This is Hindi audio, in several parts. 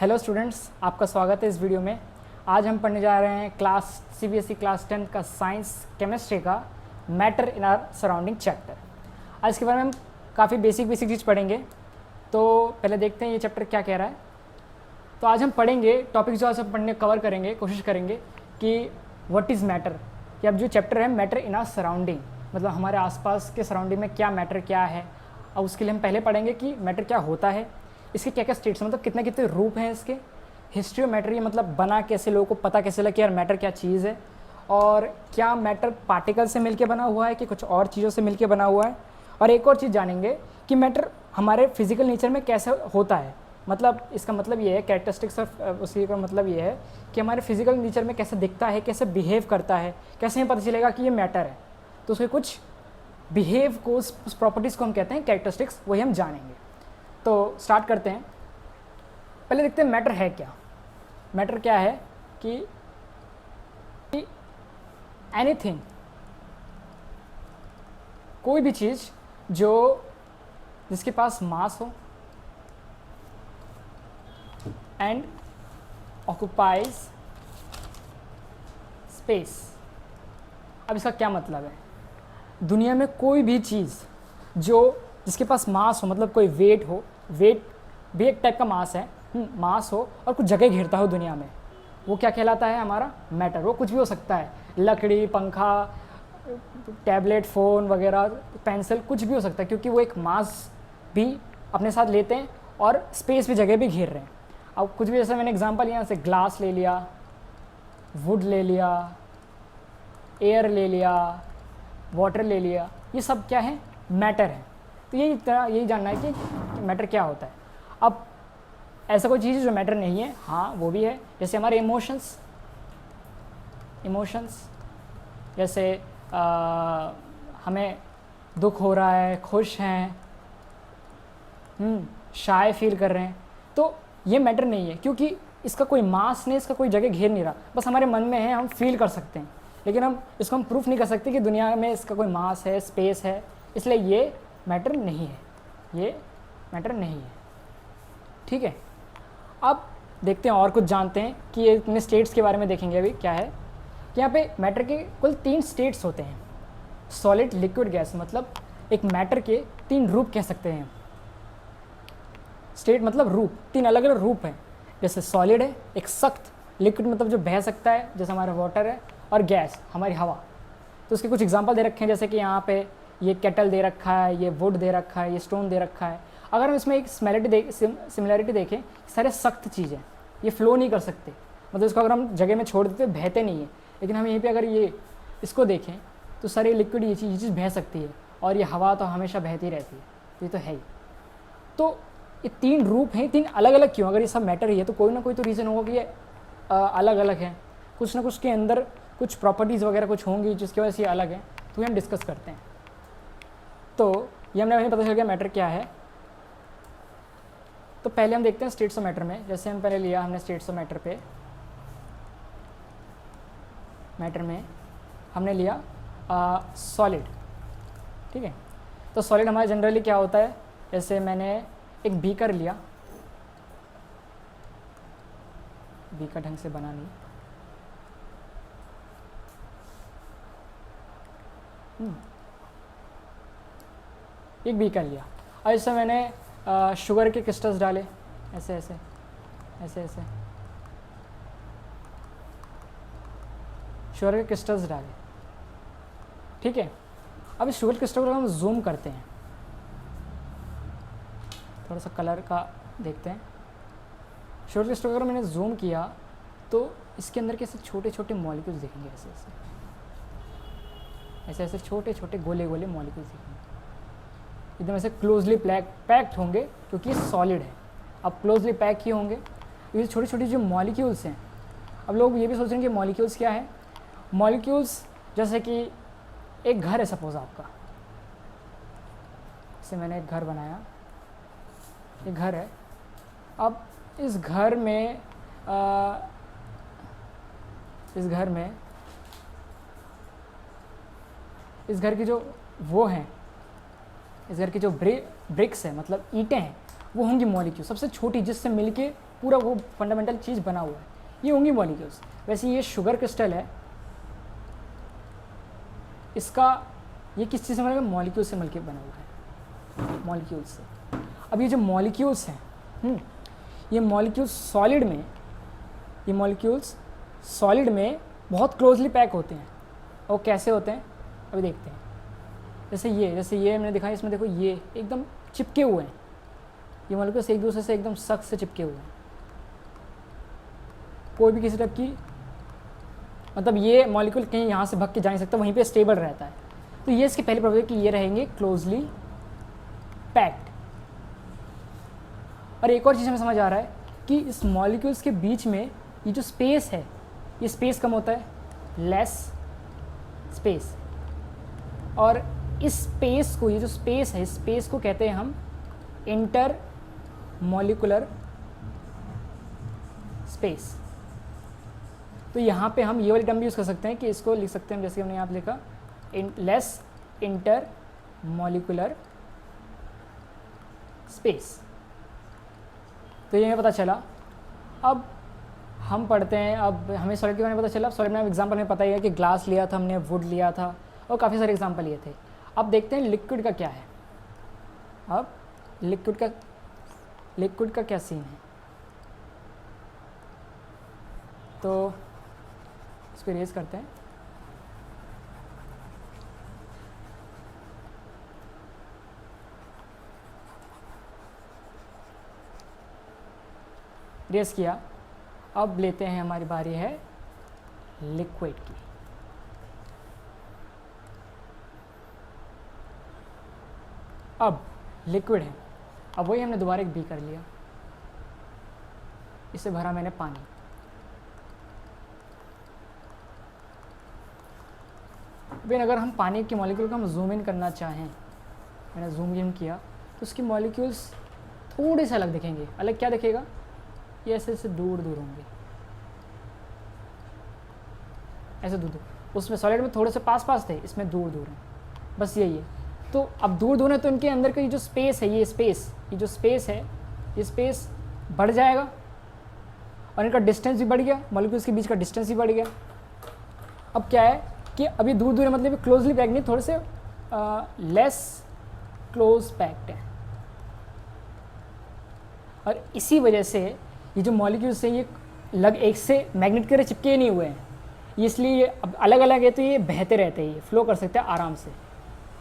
हेलो स्टूडेंट्स, आपका स्वागत है इस वीडियो में। आज हम पढ़ने जा रहे हैं सीबीएसई क्लास 10 का साइंस केमिस्ट्री का matter in our surrounding chapter. आज इसके बारे में हम काफ़ी बेसिक चीज़ पढ़ेंगे। तो पहले देखते हैं ये चैप्टर क्या कह रहा है। तो आज हम पढ़ेंगे टॉपिक जो आज हम पढ़ने कवर करेंगे, कोशिश करेंगे कि व्हाट इज़ मैटर, कि अब जो चैप्टर है मैटर इन आवर सराउंडिंग, मतलब हमारे आसपास के सराउंडिंग में क्या मैटर क्या है। अब उसके लिए हम पहले पढ़ेंगे कि मैटर क्या होता है, इसके क्या क्या स्टेट्स, मतलब कितने कितने रूप हैं इसके, हिस्ट्री ऑफ मैटर, ये मतलब बना कैसे, लोगों को पता कैसे लगा कि यार मैटर क्या चीज़ है, और क्या मैटर पार्टिकल से मिलके बना हुआ है कि कुछ और चीज़ों से मिलके बना हुआ है। और एक और चीज़ जानेंगे कि मैटर हमारे फिजिकल नेचर में कैसे होता है, मतलब इसका मतलब ये है, कैरेक्टरिस्टिक्स ऑफ उसी का मतलब ये है कि हमारे फिजिकल नेचर में कैसे दिखता है, कैसे बिहेव करता है, कैसे हमें पता चलेगा कि ये मैटर है। तो उसके कुछ बिहेव को, उस प्रॉपर्टीज़ को हम कहते हैं कैरेक्टरिस्टिक्स, वही हम जानेंगे। तो स्टार्ट करते हैं। पहले देखते हैं मैटर है क्या। मैटर क्या है कि एनीथिंग, कोई भी चीज़ जिसके पास मास हो एंड ऑक्यूपाइज स्पेस। अब इसका क्या मतलब है, दुनिया में कोई भी चीज़ जिसके पास मास हो, मतलब कोई वेट हो, वेट भी एक टाइप का मास है, मास हो और कुछ जगह घेरता हो दुनिया में, वो क्या कहलाता है, हमारा मैटर। वो कुछ भी हो सकता है, लकड़ी, पंखा, टैबलेट, फ़ोन वगैरह, पेंसिल, कुछ भी हो सकता है, क्योंकि वो एक मास भी अपने साथ लेते हैं और स्पेस भी, जगह भी घेर रहे हैं। अब कुछ भी, जैसे मैंने एग्जांपल लिया, जैसे ग्लास ले लिया, वुड ले लिया, एयर ले लिया, वाटर ले लिया, ये सब क्या है, मैटर है। तो यही जानना है कि मैटर क्या होता है। अब ऐसा कोई चीज़ जो मैटर नहीं है, हाँ वो भी है, जैसे हमारे इमोशंस, जैसे हमें दुख हो रहा है, खुश हैं, शाय फील कर रहे हैं, तो ये मैटर नहीं है, क्योंकि इसका कोई मास नहीं, इसका कोई जगह घेर नहीं रहा, बस हमारे मन में है, हम फील कर सकते हैं, लेकिन हम इसको प्रूफ नहीं कर सकते कि दुनिया में इसका कोई मास है, स्पेस है, इसलिए ये मैटर नहीं है, ये मैटर नहीं है। ठीक है, अब देखते हैं और कुछ जानते हैं कि ये इतने स्टेट्स के बारे में देखेंगे अभी क्या है कि यहाँ पे मैटर के कुल 3 स्टेट्स होते हैं, सॉलिड, लिक्विड, गैस। मतलब एक मैटर के 3 रूप कह सकते हैं। स्टेट मतलब रूप, 3 अलग अलग रूप हैं। जैसे सॉलिड है एक सख्त, लिक्विड मतलब जो बह सकता है जैसे हमारा वाटर है, और गैस हमारी हवा। तो उसके कुछ एग्जांपल दे रखे हैं, जैसे कि यहाँ पे ये केटल दे रखा है, ये वुड दे रखा है, ये स्टोन दे रखा है। अगर हम इसमें एक सिमिलरिटी देखें, सारे सख्त चीज़ें ये फ्लो नहीं कर सकते, मतलब इसको अगर हम जगह में छोड़ देते बहते नहीं है, लेकिन हम यहीं पे अगर इसको देखें तो सारे लिक्विड ये चीज़ बह सकती है, और ये हवा तो हमेशा बहती रहती है, ये तो है ही। तो ये 3 रूप हैं, 3 अलग अलग क्यों, अगर ये सब मैटर ही है तो कोई ना कोई तो रीज़न होगा कि ये अलग अलग हैं, कुछ ना कुछ के अंदर कुछ प्रॉपर्टीज़ वगैरह कुछ होंगी जिसकी वजह से ये अलग है। तो ये हम डिस्कस करते हैं। तो ये हमें पता चल गया मैटर क्या है। तो पहले हम देखते हैं स्टेट्स ऑफ मैटर में। जैसे हम पहले लिया हमने स्टेट्स ऑफ मैटर पे, मैटर में हमने लिया सॉलिड। ठीक है, तो सॉलिड हमारा जनरली क्या होता है, जैसे मैंने एक बीकर लिया, बीकर ढंग से बना नहीं, एक बीकर लिया, और इससे मैंने शुगर के क्रिस्टल्स डाले, ऐसे ऐसे ऐसे ऐसे शुगर के क्रिस्टल्स डाले। ठीक है, अब इस शुगर क्रिस्टल को हम जूम करते हैं, थोड़ा सा कलर का देखते हैं। शुगर क्रिस्टल को अगर मैंने जूम किया तो इसके अंदर के छोटे छोटे मॉलिक्यूल्स दिखेंगे, ऐसे ऐसे ऐसे ऐसे छोटे छोटे गोले गोले मॉलिक्यूल्स दिखेंगे, एकदम ऐसे क्लोजली पैक्ड होंगे, क्योंकि ये सॉलिड है। अब क्लोजली पैक किए होंगे, ये छोटी छोटी जो मॉलिक्यूल्स हैं। अब लोग ये भी सोच रहे हैं कि मॉलिक्यूल्स क्या है। मॉलिक्यूल्स जैसे कि एक घर है, सपोज आपका, जैसे मैंने एक घर बनाया, ये घर है। अब इस घर की जो वो हैं, इस घर की जो ब्रिक्स है, मतलब ईंटें हैं, वो होंगी मॉलिक्यूल, सबसे छोटी जिससे मिलके पूरा वो फंडामेंटल चीज़ बना हुआ है, ये होंगी मॉलिक्यूल्स। वैसे ये शुगर क्रिस्टल है, इसका ये किस चीज़ से बना है? मॉलिक्यूल से मिलके बना हुआ है, मॉलिक्यूल से। अब ये जो मॉलिक्यूल्स हैं, ये मॉलिक्यूल्स सॉलिड में, ये मॉलिक्यूल्स सॉलिड में बहुत क्लोजली पैक होते हैं। और कैसे होते हैं अभी देखते हैं। जैसे ये मैंने दिखाया, इसमें देखो ये एकदम चिपके हुए हैं, ये मॉलिक्यूल्स एक दूसरे से एकदम सख्त से चिपके हुए हैं, कोई भी किसी टाइप की, मतलब ये मॉलिक्यूल कहीं यहाँ से भाग के जा नहीं सकता, वहीं पे स्टेबल रहता है। तो ये इसकी पहली प्रॉपर्टी कि ये रहेंगे क्लोजली पैक्ड। और एक और चीज़ हमें समझ आ रहा है कि इस मॉलिक्यूल्स के बीच में ये जो स्पेस है, ये स्पेस कम होता है, लेस स्पेस। और इस स्पेस को, ये जो स्पेस है, इस स्पेस को कहते हैं हम इंटर मॉलिक्यूलर स्पेस। तो यहाँ पे हम ये वाली टर्म भी यूज़ कर सकते हैं कि इसको लिख सकते हैं जैसे हमने यहाँ पे लिखा लेस इंटर मॉलिक्यूलर स्पेस। तो ये हमें पता चला। अब हम पढ़ते हैं, अब हमें सॉलिड के बारे में पता चला। सॉलिड में एग्जाम्पल हमें पता ही है कि ग्लास लिया था हमने, वुड लिया था और काफ़ी सारे एग्जाम्पल लिए थे। अब देखते हैं लिक्विड का क्या है। अब लिक्विड का क्या सीन है। तो इसको इरेज करते हैं। इरेज किया। अब लेते हैं, हमारी बारी है लिक्विड की। अब लिक्विड है, अब वही हमने दोबारा एक बी कर लिया, इसे भरा मैंने पानी। फिर अगर हम पानी के मॉलिक्यूल को हम जूम इन करना चाहें, मैंने जूम इन किया तो उसकी मॉलिक्यूल्स थोड़े से अलग दिखेंगे। अलग क्या दिखेगा? ये ऐसे ऐसे दूर दूर होंगे, ऐसे दूर दूर। उसमें सॉलिड में थोड़े से पास पास थे, इसमें दूर दूर हैं, बस यही है। तो अब दूर दूर है तो इनके अंदर का ये जो स्पेस है, ये जो स्पेस है, ये स्पेस बढ़ जाएगा और इनका डिस्टेंस भी बढ़ गया, मॉलिक्यूल्स के बीच का डिस्टेंस भी बढ़ गया। अब क्या है कि अभी दूर दूर है, मतलब क्लोजली पैक्ड नहीं, थोड़े से लेस क्लोज पैक्ड है। और इसी वजह से ये जो मॉलिक्यूल्स हैं ये एक से मैग्नेट की तरह चिपके नहीं हुए हैं, इसलिए ये अब अलग अलग है तो ये बहते रहते हैं, ये फ्लो कर सकते हैं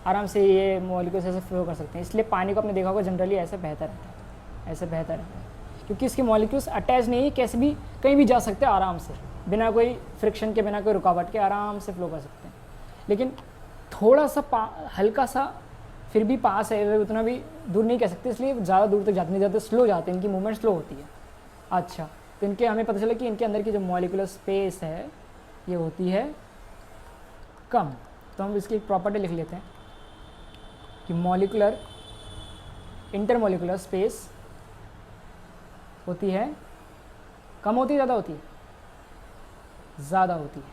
आराम से ये मॉलिक्यूल्स ऐसे फ्लो कर सकते हैं। इसलिए पानी को आपने देखा होगा जनरली ऐसे बहता रहता है, ऐसे बहता रहता है, क्योंकि इसके मॉलिक्यूल्स अटैच नहीं है, कैसे भी कहीं भी जा सकते हैं आराम से, बिना कोई फ्रिक्शन के, बिना कोई रुकावट के आराम से फ्लो कर सकते हैं। लेकिन थोड़ा सा हल्का सा फिर भी पास है, उतना भी दूर नहीं कह सकते, इसलिए ज़्यादा दूर तक जाते नहीं, ज़्यादा स्लो जाते हैं, इनकी मूवमेंट स्लो होती है। अच्छा, तो इनके हमें पता चला कि इनके अंदर की जो मॉलिक्यूलर स्पेस है ये होती है कम। तो हम इसकी प्रॉपर्टी लिख लेते हैं कि मॉलिक्यूलर इंटरमॉलिक्यूलर स्पेस होती है कम, होती है ज़्यादा होती है? ज़्यादा होती है।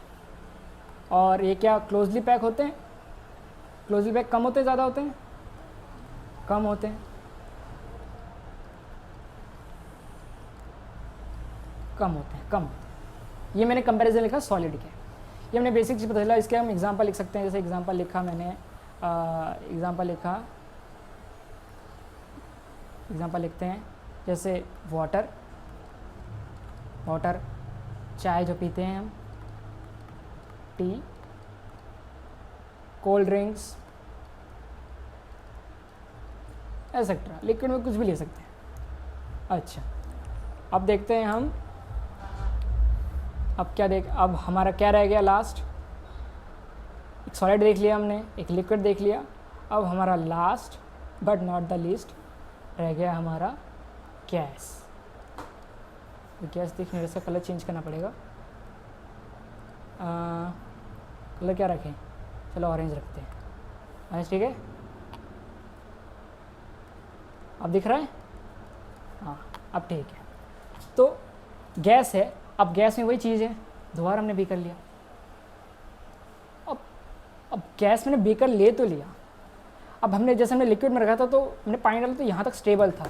और ये क्या क्लोजली पैक होते हैं? क्लोजली पैक कम होते हैं ज़्यादा होते हैं? कम होते हैं। कम होते हैं, कम। ये मैंने कंपैरिजन लिखा सॉलिड के। ये हमने बेसिक चीज़ पता चला। इसके हम एग्जांपल लिख सकते हैं। जैसे एग्जांपल लिखा मैंने, एग्जांपल लिखते हैं जैसे वाटर, चाय जो पीते हैं हम, T, cold drinks etcetera. Liquid में कुछ भी ले सकते हैं। अच्छा, अब देखते हैं हम, अब हमारा क्या रह गया लास्ट? एक सॉलिड देख लिया हमने, एक लिक्विड देख लिया। अब हमारा last but not the least रह गया हमारा गैस। गैस देखने जैसा कलर चेंज करना पड़ेगा। कलर क्या रखें? चलो ऑरेंज रखते हैं। ऑरेंज ठीक है? अब दिख रहा है? हाँ, अब ठीक है। तो गैस है। अब गैस में वही चीज़ है, दोबारा हमने बीकर लिया। अब गैस मैंने बीकर ले तो लिया। अब हमने जैसे हमने लिक्विड में रखा था तो हमने पानी डाला तो यहाँ तक स्टेबल था,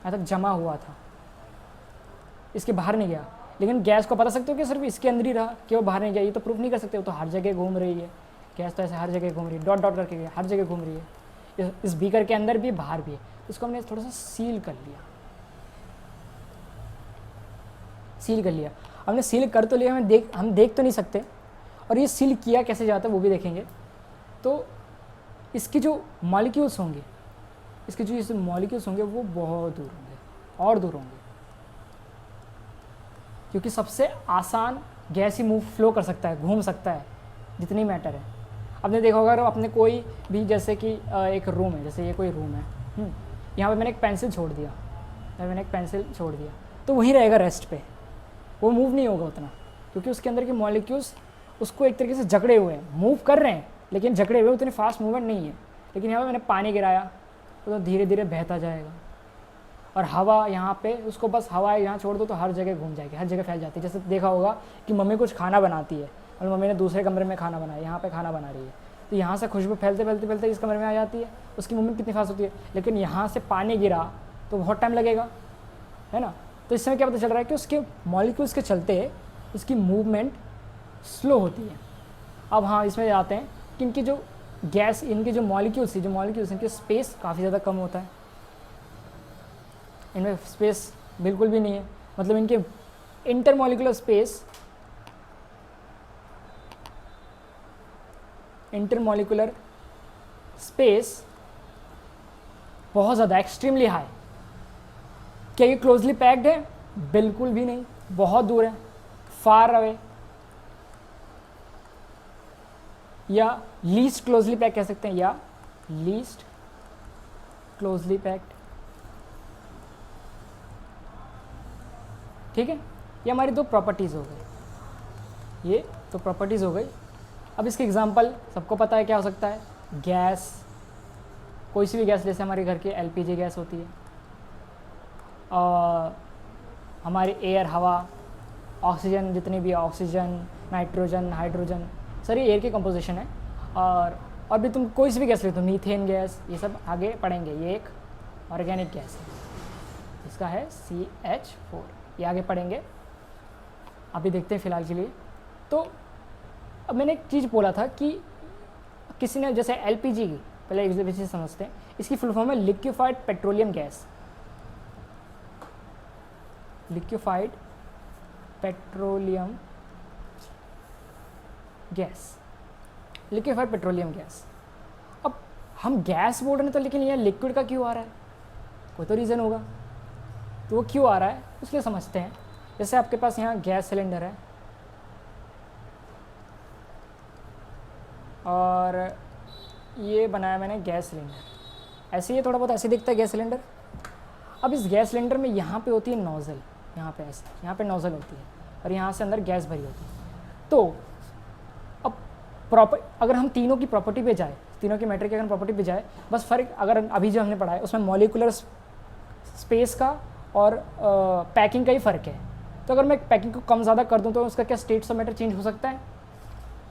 यहाँ तक जमा हुआ था, इसके बाहर नहीं गया। लेकिन गैस को बता सकते हो कि सिर्फ इसके अंदर ही रहा, कि वो बाहर नहीं गया, ये तो प्रूफ नहीं कर सकते हो। तो हर जगह घूम रही है गैस, तो ऐसे हर जगह घूम रही है, डॉट डॉट करके हर जगह घूम रही है। इस बीकर के अंदर भी बाहर भी है। इसको हमने थोड़ा सा सील कर लिया, सील कर लिया। हमने सील कर तो लिया, हम देख तो नहीं सकते, और ये सील किया कैसे जाता है वो भी देखेंगे। तो इसके जो मॉलिक्यूल्स होंगे, इसके जो इस मॉलिक्यूल्स होंगे वो बहुत दूर होंगे और दूर होंगे, क्योंकि सबसे आसान गैस ही मूव फ्लो कर सकता है, घूम सकता है जितनी मैटर है। आपने देखा होगा अगर आपने कोई भी, जैसे कि एक रूम है, जैसे ये कोई रूम है, यहाँ पे मैंने एक पेंसिल छोड़ दिया, तो वहीं रहेगा रेस्ट पे, वो मूव नहीं होगा उतना, क्योंकि उसके अंदर के मॉलिक्यूल्स उसको एक तरीके से जकड़े हुए हैं, मूव कर रहे हैं लेकिन जकड़े हुए, उतनी फास्ट मूवमेंट नहीं है। लेकिन यहाँ पे मैंने पानी गिराया तो धीरे धीरे बहता जाएगा, और हवा यहाँ पे, उसको बस हवा यहाँ छोड़ दो तो हर जगह घूम जाएगी, हर जगह फैल जाती है। जैसे देखा होगा कि मम्मी कुछ खाना बनाती है और मम्मी ने दूसरे कमरे में खाना बनाया, यहाँ पे खाना बना रही है, तो यहाँ से खुशबू फैलते फैलते फैलते इस कमरे में आ जाती है, उसकी मूवमेंट कितनी फास्ट होती है। लेकिन यहाँ से पानी गिरा तो बहुत टाइम लगेगा, है ना। तो इस समय क्या पता चल रहा है कि उसके मॉलिक्यूल्स के चलते उसकी मूवमेंट स्लो होती है। अब हाँ, इसमें आते हैं कि इनकी जो गैस, इनके जो मॉलिक्यूल्स इनके स्पेस काफ़ी ज़्यादा कम होता है, इनमें स्पेस बिल्कुल भी नहीं है। मतलब इनके इंटरमॉलिक्यूलर स्पेस बहुत ज़्यादा, एक्सट्रीमली हाई। क्या ये क्लोजली पैक्ड है? बिल्कुल भी नहीं, बहुत दूर है, फार अवे, या लीस्ट क्लोजली पैक कह सकते हैं, या लीस्ट क्लोजली पैक्ड। ठीक है, ये हमारी दो प्रॉपर्टीज़ हो गई, ये तो प्रॉपर्टीज़ हो गई। अब इसके एग्जांपल सबको पता है क्या हो सकता है। गैस, कोई सी भी गैस, जैसे हमारे घर की एलपीजी गैस होती है, और हमारी एयर, हवा, ऑक्सीजन, जितनी भी ऑक्सीजन, नाइट्रोजन, हाइड्रोजन, सर ये एयर की कंपोजिशन है। और भी तुम कोई सी भी गैस ले, तो मीथेन गैस, ये सब आगे पढ़ेंगे। ये एक ऑर्गेनिक गैस है, इसका है CH4, ये आगे पढ़ेंगे, अभी देखते हैं फ़िलहाल के लिए। तो अब मैंने एक चीज़ बोला था कि किसी ने, जैसे LPG की, पहले एक चीज़ समझते हैं, इसकी फुल फॉर्म है liquefied petroleum gas, liquefied petroleum gas, liquefied petroleum gas. अब हम गैस बोल रहे हैं तो, लेकिन यह लिक्विड का क्यों आ रहा है? कोई तो रीज़न होगा, तो वो क्यों आ रहा है उसके समझते हैं। जैसे आपके पास यहाँ गैस सिलेंडर है, और ये बनाया मैंने गैस सिलेंडर, ऐसे ये थोड़ा बहुत ऐसे दिखता है गैस सिलेंडर। अब इस गैस सिलेंडर में यहाँ पे होती है नोज़ल, यहाँ पे ऐसे, यहाँ पे नोज़ल होती है, और यहाँ से अंदर गैस भरी होती है। तो अब अगर हम तीनों की प्रॉपर्टी पे जाए, तीनों की मैटर की अगर प्रॉपर्टी पे जाए, बस फ़र्क अगर अभी जो हमने पढ़ा है उसमें मॉलिक्यूलर स्पेस का और पैकिंग का ही फ़र्क है। तो अगर मैं पैकिंग को कम ज़्यादा कर दूँ तो उसका क्या स्टेट्स ऑफ मैटर चेंज हो सकता है?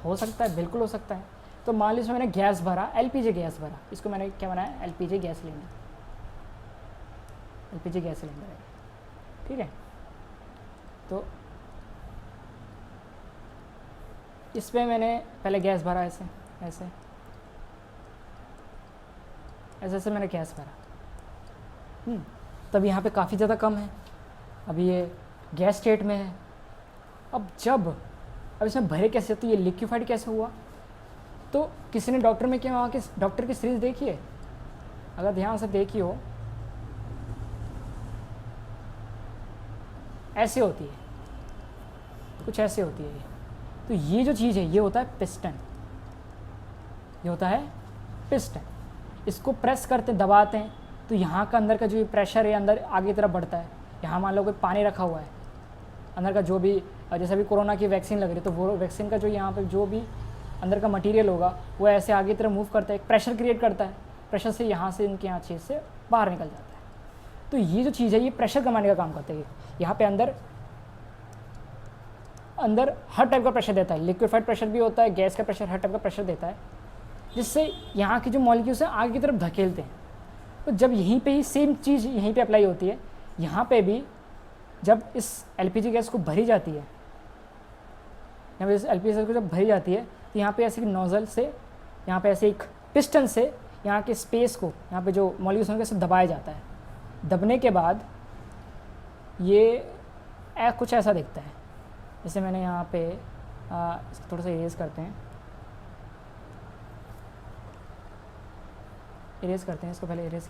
हो सकता है, बिल्कुल हो सकता है। तो मान लीजिए मैंने गैस भरा, LPG गैस भरा, इसको मैंने क्या बनाया? LPG gas cylinder, LPG gas cylinder है, ठीक है। तो इसमें मैंने पहले गैस भरा, ऐसे ऐसे ऐसे ऐसे मैंने गैस भरा, तब यहाँ पे काफ़ी ज़्यादा कम है, अभी ये गैस स्टेट में है। अब इसमें भरे कैसे, तो ये लिक्विफाइड कैसे हुआ? तो किसी ने डॉक्टर में क्या, वहाँ के डॉक्टर की सीरीज देखी है? अगर ध्यान से देखी हो, ऐसे होती है, कुछ ऐसे होती है। तो ये जो चीज़ है ये होता है पिस्टन, ये होता है पिस्टन। इसको प्रेस करते, दबाते हैं, तो यहाँ का अंदर का जो प्रेशर है अंदर आगे की तरफ बढ़ता है। यहाँ मान लो कोई पानी रखा हुआ है, अंदर का जो भी, जैसे अभी कोरोना की वैक्सीन लग रही है, तो वो वैक्सीन का जो यहाँ पे जो भी अंदर का मटेरियल होगा वो ऐसे आगे की तरफ मूव करता है, एक प्रेशर क्रिएट करता है, प्रेशर से यहाँ से इनके यहाँ चीज़ से बाहर निकल जाता है। तो ये जो चीज़ है ये प्रेशर कमाने का काम करता है। यहाँ पे अंदर हर टाइप का प्रेशर देता है, लिक्विफाइड प्रेशर भी होता है, गैस का प्रेशर, हर टाइप का प्रेशर देता है, जिससे यहाँ की जो मॉलिक्यूल्स हैं आगे की तरफ धकेलते हैं। तो जब यहीं पे ही सेम चीज़ यहीं पे अप्लाई होती है, यहाँ पे भी जब इस एलपीजी गैस को भरी जाती है, यहाँ पे इस एलपीजी गैस को जब भरी जाती है तो यहाँ पे ऐसे नोज़ल से, यहाँ पे ऐसे एक पिस्टन से यहाँ के स्पेस को, यहाँ पे जो मॉलिक्यूल्स होंगे उसे दबाया जाता है। दबने के बाद ये कुछ ऐसा दिखता है। जैसे मैंने यहाँ पे इसको थोड़ा सा इरेज करते हैं, इसको पहले इरेज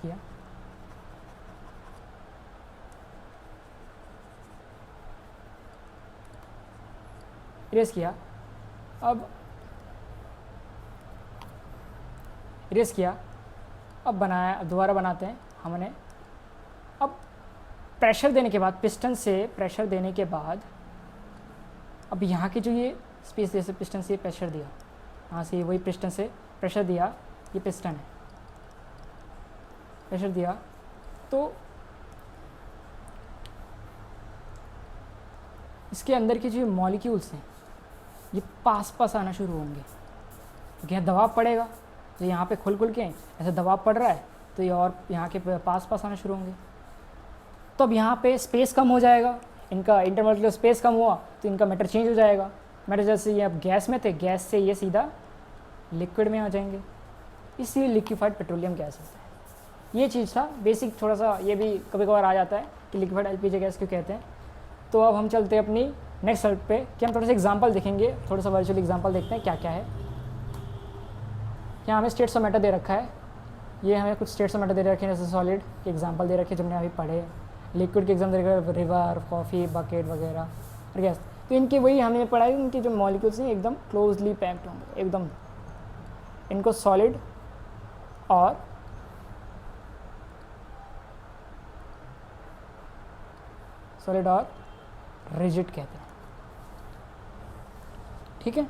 किया। अब बनाया, अब दोबारा बनाते हैं हमने। अब प्रेशर देने के बाद, पिस्टन से प्रेशर देने के बाद, अब यहाँ की जो ये स्पेस, जैसे पिस्टन से प्रेशर दिया, यहाँ से वही पिस्टन से प्रेशर दिया, ये पिस्टन है, प्रेशर दिया तो इसके अंदर के जो मॉलिक्यूल्स हैं ये पास आना शुरू होंगे, क्योंकि यहाँ दबाव पड़ेगा, तो यहाँ पे खुल के ऐसे दबाव पड़ रहा है तो ये और यहाँ के पास आना शुरू होंगे। तो अब यहाँ पे स्पेस कम हो जाएगा, इनका इंटरमॉलिक्यूलर स्पेस कम हुआ तो इनका मैटर चेंज हो जाएगा। मैटर जैसे ये अब गैस में थे, गैस से ये सीधा लिक्विड में आ जाएंगे, इसलिए लिक्विफाइड पेट्रोलियम गैस होता है। ये चीज़ था बेसिक, थोड़ा सा ये भी कभी कभार आ जाता है कि लिक्विफाइड एलपीजी गैस क्यों कहते हैं। तो अब हम चलते हैं अपनी नेक्स्ट स्लाइड पे कि हम थोड़ा सा एग्जांपल देखेंगे, थोड़ा सा वर्चुअल एग्जांपल देखते हैं क्या क्या है। यहाँ हमें स्टेट्स ऑफ मैटर दे रखा है, ये हमें कुछ स्टेट्स ऑफ मैटर दे रखे हैं, जैसे सॉलिड के एग्जांपल दे रखे हैं जो हमने अभी पढ़े, लिक्विड के एग्जाम दे रखे, रिवर, कॉफ़ी, बकेट वगैरह और गैस। तो इनके वही हमने पढ़ा है, इनके जो मॉलिक्यूल्स हैं एकदम क्लोजली पैक्ड होंगे, एकदम इनको सॉलिड और रिजिड कहते हैं। ठीक है,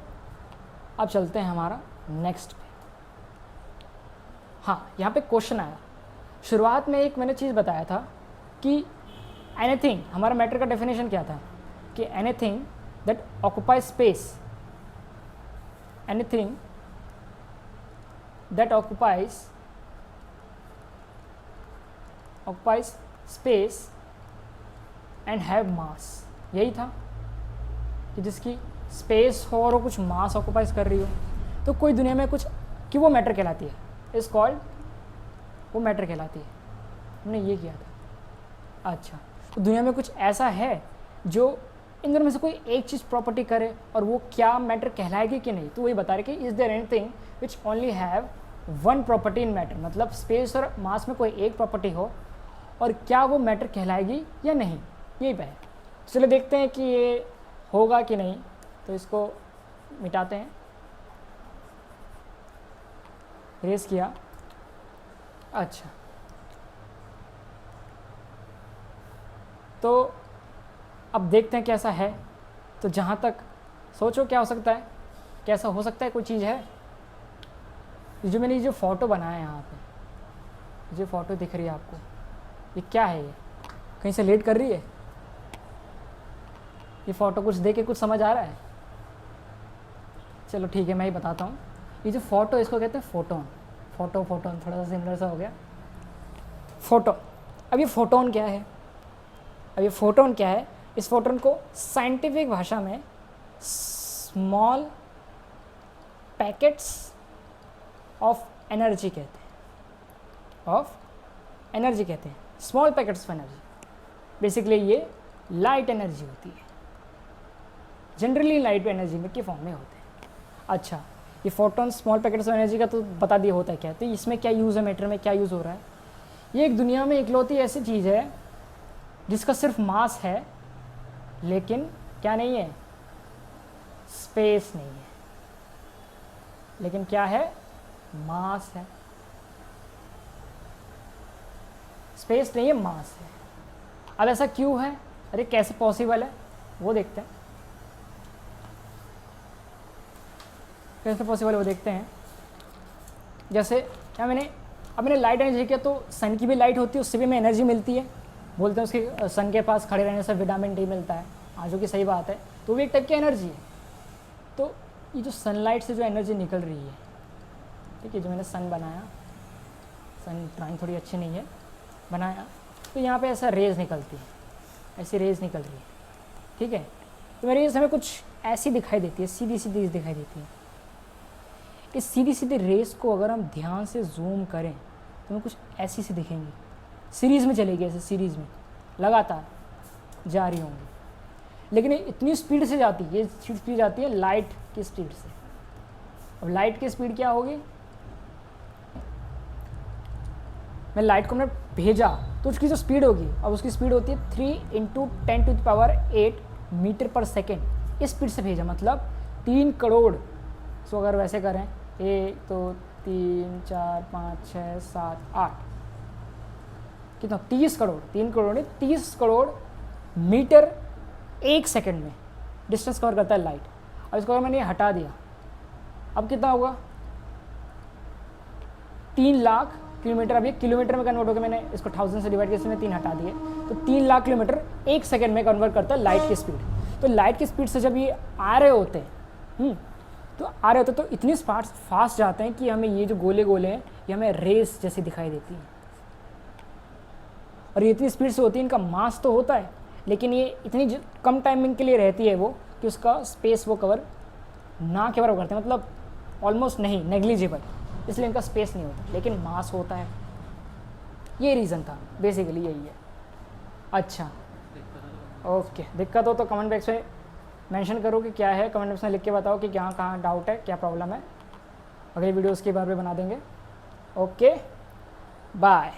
अब चलते हैं हमारा नेक्स्ट पे। हाँ, यहाँ पे क्वेश्चन आया, शुरुआत में एक मैंने चीज़ बताया था कि एनीथिंग, हमारा मैटर का डेफिनेशन क्या था कि anything that occupies space, anything that occupies space and have मास, यही था कि जिसकी स्पेस हो और वो कुछ मास ऑक्युपाइज कर रही हो, तो कोई दुनिया में कुछ कि वो मैटर कहलाती है, इज कॉल्ड, वो मैटर कहलाती है। हमने ये किया था। अच्छा, तो दुनिया में कुछ ऐसा है जो इन दोनों में से कोई एक चीज़ प्रॉपर्टी करे और वो क्या मैटर कहलाएगी कि नहीं, तो वही बता रहे कि is there anything which only have one property in matter, मतलब स्पेस और मास में कोई एक प्रॉपर्टी हो और क्या वो मैटर कहलाएगी या नहीं, यही पे है। चलो देखते हैं कि ये होगा कि नहीं, तो इसको मिटाते हैं, रेस किया। अच्छा, तो अब देखते हैं कैसा है। तो जहाँ तक सोचो क्या हो सकता है, कैसा हो सकता है, कोई चीज़ है। जो मैंने जो फ़ोटो बनाया है यहाँ पे, जो फ़ोटो दिख रही है आपको, ये क्या है, ये कहीं से लेट कर रही है, ये फ़ोटो कुछ देख के कुछ समझ आ रहा है? चलो ठीक है, मैं ही बताता हूँ। ये जो फ़ोटो, इसको कहते हैं फोटोन, फोटोन थोड़ा सा सिमिलर सा हो गया, फोटो। अब ये फोटोन क्या है, इस फोटोन को साइंटिफिक भाषा में स्मॉल पैकेट्स ऑफ एनर्जी कहते हैं, small packets of energy. Basically ये लाइट एनर्जी होती है, जनरली लाइट एनर्जी में के फॉर्म में होते हैं। अच्छा, ये photon small packets of energy का तो बता दिया होता है क्या, तो इसमें क्या यूज़ है, मैटर में क्या यूज़ हो रहा है। ये एक दुनिया में इकलौती ऐसी चीज़ है जिसका सिर्फ मास है, लेकिन क्या नहीं है, स्पेस नहीं है, लेकिन क्या है, मास है। स्पेस नहीं है, मास है। अब ऐसा क्यों है, अरे कैसे पॉसिबल है, वो देखते हैं। कैसे पॉसिबल है वो देखते हैं। जैसे क्या मैंने लाइट एनर्जी किया, तो सन की भी लाइट होती है, उससे भी हमें एनर्जी मिलती है। बोलते हैं उसके सन के पास खड़े रहने से विटामिन डी मिलता है, हाँ, जो कि सही बात है, तो वो एक टाइप की एनर्जी है। तो ये जो सनलाइट से जो एनर्जी निकल रही है, ठीक है, जो मैंने सन बनाया, ड्राइंग थोड़ी अच्छी नहीं है, बनाया तो यहाँ पे ऐसा रेज निकलती है, ऐसी रेज निकल रही है, ठीक है। तो मेरी रेज हमें कुछ ऐसी दिखाई देती है, सीधी सीधी दिखाई देती है। इस सीधी सीधी रेस को अगर हम ध्यान से जूम करें तो हमें कुछ ऐसी सी दिखेंगी, सीरीज़ में चलेगी, ऐसे सीरीज़ में लगातार जा रही होंगी, लेकिन ये इतनी स्पीड से जाती है, ये स्पीड जाती है लाइट की स्पीड से। अब लाइट की स्पीड क्या होगी, मैं लाइट को मैंने भेजा तो उसकी जो स्पीड होगी, अब उसकी स्पीड होती है 3 × 10⁸ मीटर पर सेकेंड। इस स्पीड से भेजा मतलब 3 करोड़। सो अगर वैसे करें 1 2 3 4 5 6 7 8, कितना, 30 करोड़, 3 करोड़ नहीं 30 करोड़ मीटर 1 सेकेंड में डिस्टेंस कवर करता है लाइट। अब इसको अगर मैंने ये हटा दिया, अब कितना होगा, 3 लाख किलोमीटर। अब ये किलोमीटर में कन्वर्ट हो गया, मैंने इसको 1000 से डिवाइड किया, इसमें 3 हटा दिए, तो 3 लाख किलोमीटर 1 सेकेंड में कन्वर्ट करता है लाइट की स्पीड। तो लाइट की स्पीड से जब ये आ रहे होते हैं तो इतनी फास्ट जाते हैं कि हमें ये जो गोले गोले हैं ये हमें रेस जैसी दिखाई देती हैं। और ये इतनी स्पीड से होती है, इनका मास तो होता है लेकिन ये इतनी कम टाइमिंग के लिए रहती है वो कि उसका स्पेस वो कवर ना के बराबर करते हैं, मतलब ऑलमोस्ट नहीं, नेग्लिजिबल, इसलिए इनका स्पेस नहीं होता लेकिन मास होता है। ये रीज़न था, बेसिकली यही है। अच्छा ओके, दिक्कत हो तो कमेंट बॉक्स में मेंशन करो कि क्या है, कमेंट बॉक्स में लिख के बताओ कि कहाँ डाउट है, क्या प्रॉब्लम है। अगली वीडियोस के बारे में बना देंगे। Okay bye.